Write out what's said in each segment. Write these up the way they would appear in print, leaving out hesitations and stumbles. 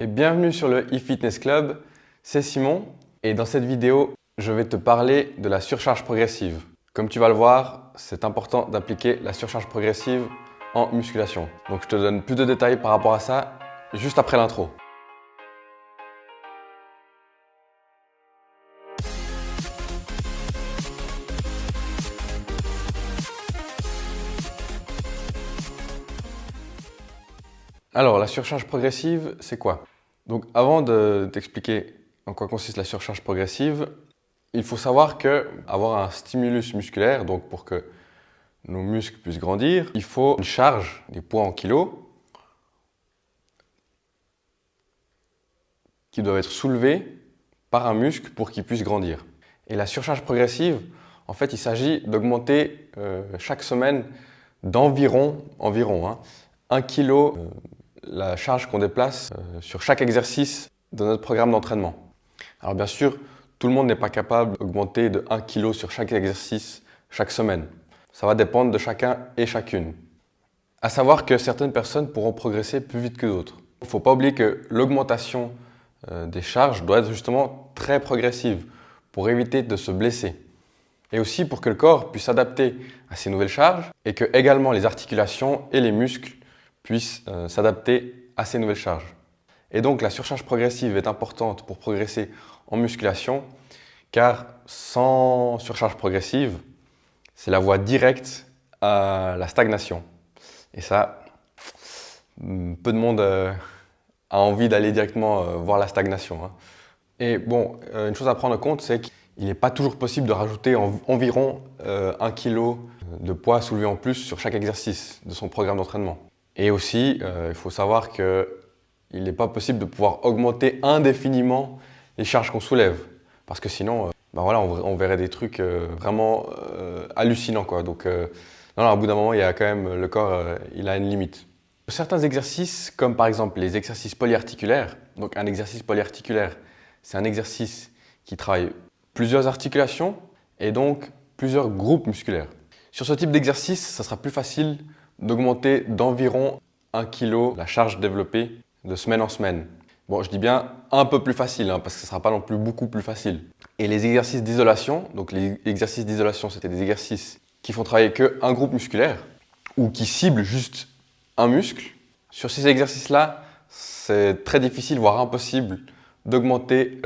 Et bienvenue sur le eFitness Club, c'est Simon et dans cette vidéo, je vais te parler de la surcharge progressive. Comme tu vas le voir, c'est important d'appliquer la surcharge progressive en musculation. Donc je te donne plus de détails par rapport à ça juste après l'intro. Alors, la surcharge progressive, c'est quoi? Donc, avant de t'expliquer en quoi consiste la surcharge progressive, il faut savoir que avoir un stimulus musculaire, donc pour que nos muscles puissent grandir, il faut une charge, des poids en kilos, qui doivent être soulevés par un muscle pour qu'il puisse grandir. Et la surcharge progressive, en fait, il s'agit d'augmenter chaque semaine d'environ 1 kg la charge qu'on déplace sur chaque exercice de notre programme d'entraînement. Alors bien sûr, tout le monde n'est pas capable d'augmenter de 1 kg sur chaque exercice chaque semaine. Ça va dépendre de chacun et chacune. À savoir que certaines personnes pourront progresser plus vite que d'autres. Il ne faut pas oublier que l'augmentation des charges doit être justement très progressive pour éviter de se blesser. Et aussi pour que le corps puisse s'adapter à ces nouvelles charges et que également les articulations et les muscles puissent s'adapter à ces nouvelles charges. Et donc la surcharge progressive est importante pour progresser en musculation car sans surcharge progressive, c'est la voie directe à la stagnation. Et ça, peu de monde a envie d'aller directement voir la stagnation. Et bon, une chose à prendre en compte, c'est qu'il n'est pas toujours possible de rajouter environ 1 kg de poids soulevé en plus sur chaque exercice de son programme d'entraînement. Et aussi, il faut savoir qu'il n'est pas possible de pouvoir augmenter indéfiniment les charges qu'on soulève. Parce que sinon, on verrait des trucs vraiment hallucinants, quoi. Donc, non, au bout d'un moment, il y a quand même, le corps, il a une limite. Certains exercices, comme par exemple les exercices polyarticulaires, donc un exercice polyarticulaire, c'est un exercice qui travaille plusieurs articulations et donc plusieurs groupes musculaires. Sur ce type d'exercice, ça sera plus facile d'augmenter d'environ 1 kg la charge développée de semaine en semaine. Bon, je dis bien un peu plus facile, parce que ce ne sera pas non plus beaucoup plus facile. Et les exercices d'isolation, donc les exercices d'isolation, c'était des exercices qui font travailler qu'un groupe musculaire ou qui ciblent juste un muscle. Sur ces exercices-là, c'est très difficile, voire impossible, d'augmenter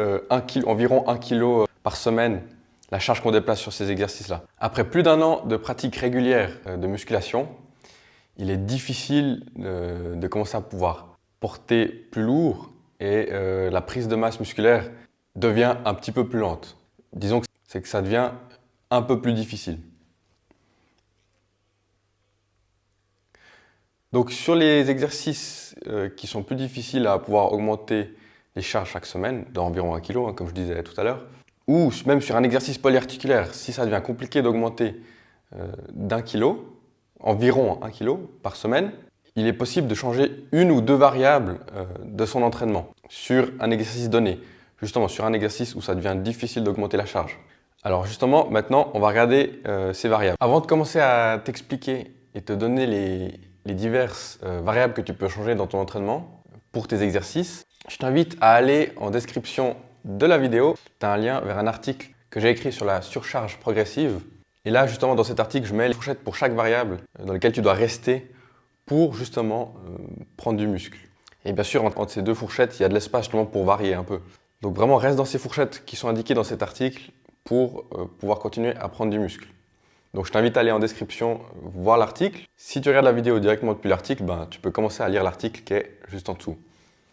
environ 1 kg par semaine la charge qu'on déplace sur ces exercices-là. Après plus d'un an de pratique régulière de musculation, il est difficile de commencer à pouvoir porter plus lourd et la prise de masse musculaire devient un petit peu plus lente. Disons que ça devient un peu plus difficile. Donc sur les exercices qui sont plus difficiles à pouvoir augmenter les charges chaque semaine, d'environ 1 kg, comme je disais tout à l'heure, ou même sur un exercice polyarticulaire, si ça devient compliqué d'augmenter d'1 kg, environ 1 kg par semaine, il est possible de changer une ou deux variables de son entraînement sur un exercice donné, justement sur un exercice où ça devient difficile d'augmenter la charge. Alors justement, maintenant, on va regarder ces variables. Avant de commencer à t'expliquer et te donner les diverses variables que tu peux changer dans ton entraînement pour tes exercices, je t'invite à aller en description de la vidéo. Tu as un lien vers un article que j'ai écrit sur la surcharge progressive. Et là, justement, dans cet article, je mets les fourchettes pour chaque variable dans lesquelles tu dois rester pour justement prendre du muscle. Et bien sûr, entre ces deux fourchettes, il y a de l'espace justement pour varier un peu. Donc vraiment, reste dans ces fourchettes qui sont indiquées dans cet article pour pouvoir continuer à prendre du muscle. Donc je t'invite à aller en description voir l'article. Si tu regardes la vidéo directement depuis l'article, tu peux commencer à lire l'article qui est juste en dessous.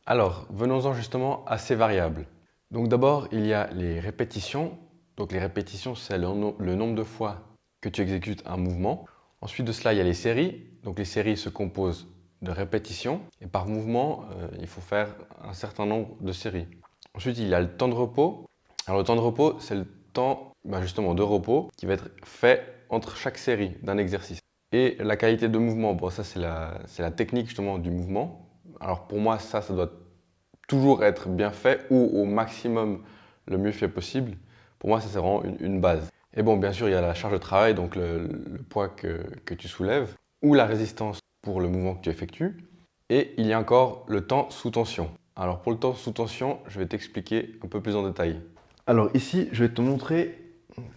Alors, venons-en justement à ces variables. Donc d'abord, il y a les répétitions. Donc les répétitions, c'est le nombre de fois que tu exécutes un mouvement. Ensuite de cela, il y a les séries. Donc les séries se composent de répétitions et par mouvement, il faut faire un certain nombre de séries. Ensuite, il y a le temps de repos. Alors le temps de repos, c'est le temps justement de repos qui va être fait entre chaque série d'un exercice. Et la qualité de mouvement, ça c'est la technique justement du mouvement. Alors pour moi, ça doit toujours être bien fait ou au maximum le mieux fait possible. Pour moi, ça c'est vraiment une base. Et bon, bien sûr, il y a la charge de travail, donc le poids que tu soulèves, ou la résistance pour le mouvement que tu effectues. Et il y a encore le temps sous tension. Alors pour le temps sous tension, je vais t'expliquer un peu plus en détail. Alors ici, je vais te montrer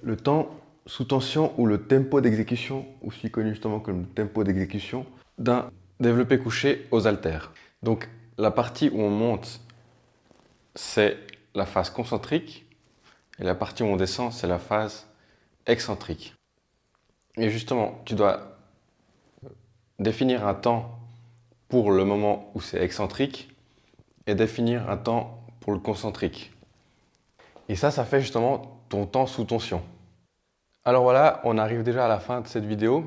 le temps sous tension ou le tempo d'exécution, aussi connu justement comme le tempo d'exécution d'un développé couché aux haltères. Donc la partie où on monte, c'est la phase concentrique et la partie où on descend, c'est la phase excentrique. Et justement, tu dois définir un temps pour le moment où c'est excentrique et définir un temps pour le concentrique. Et ça fait justement ton temps sous tension. Alors voilà, on arrive déjà à la fin de cette vidéo.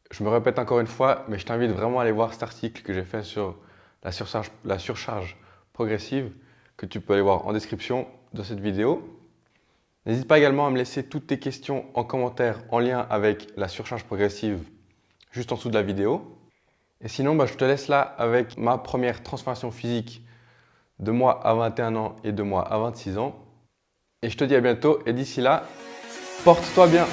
Je me répète encore une fois, mais je t'invite vraiment à aller voir cet article que j'ai fait sur la surcharge progressive que tu peux aller voir en description de cette vidéo. N'hésite pas également à me laisser toutes tes questions en commentaire en lien avec la surcharge progressive juste en dessous de la vidéo. Et sinon, je te laisse là avec ma première transformation physique de moi à 21 ans et de moi à 26 ans. Et je te dis à bientôt et d'ici là, porte-toi bien!